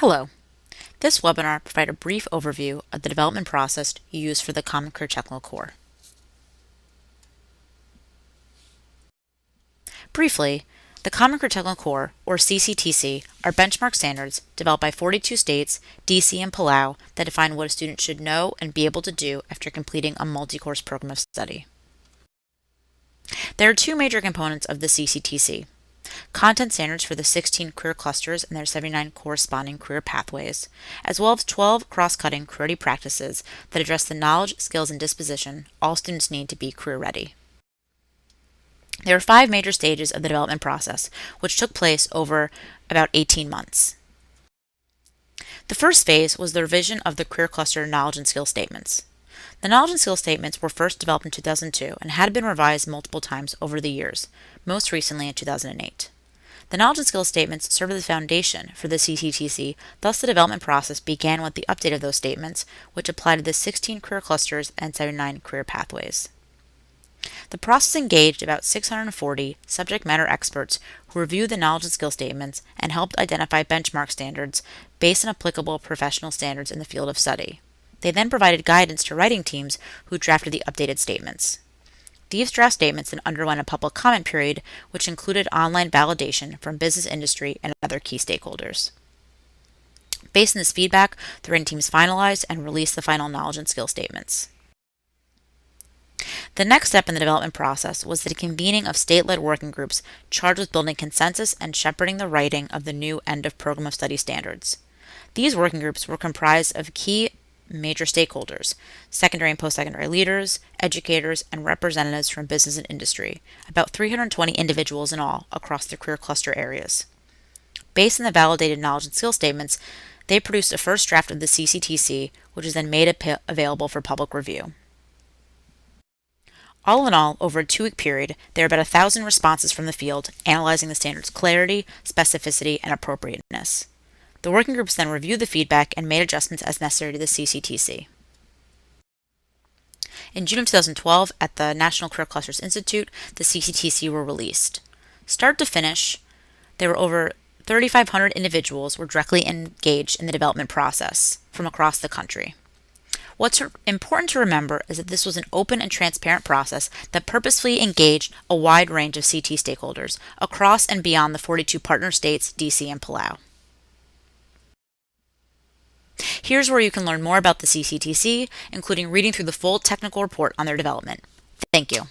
Hello. This webinar provides a brief overview of the development process used for the Common Career Technical Core. Briefly, the Common Career Technical Core, or CCTC, are benchmark standards developed by 42 states, DC, and Palau that define what a student should know and be able to do after completing a multi-course program of study. There are two major components of the CCTC: content standards for the 16 career clusters and their 79 corresponding career pathways, as well as 12 cross-cutting career ready practices that address the knowledge, skills, and disposition all students need to be career ready. There are 5 major stages of the development process, which took place over about 18 months. The first phase was the revision of the career cluster knowledge and skill statements. The knowledge and skill statements were first developed in 2002 and had been revised multiple times over the years, most recently in 2008. The knowledge and skill statements serve as the foundation for the CCTC, thus the development process began with the update of those statements, which apply to the 16 career clusters and 79 career pathways. The process engaged about 640 subject matter experts who reviewed the knowledge and skill statements and helped identify benchmark standards based on applicable professional standards in the field of study. They then provided guidance to writing teams who drafted the updated statements. These draft statements then underwent a public comment period, which included online validation from business, industry, and other key stakeholders. Based on this feedback, the writing teams finalized and released the final knowledge and skill statements. The next step in the development process was the convening of state-led working groups charged with building consensus and shepherding the writing of the new end-of-program of study standards. These working groups were comprised of key major stakeholders: secondary and post-secondary leaders, educators, and representatives from business and industry, about 320 individuals in all across the career cluster areas. Based on the validated knowledge and skill statements, they produced a first draft of the CCTC, which is then made available for public review. All in all, over a 2-week period, there are about 1,000 responses from the field analyzing the standard's clarity, specificity, and appropriateness. The working groups then reviewed the feedback and made adjustments as necessary to the CCTC. In June of 2012, at the National Career Clusters Institute, the CCTC were released. Start to finish, there were over 3,500 individuals were directly engaged in the development process from across the country. What's important to remember is that this was an open and transparent process that purposefully engaged a wide range of CT stakeholders across and beyond the 42 partner states, DC, and Palau. Here's where you can learn more about the CCTC, including reading through the full technical report on their development. Thank you.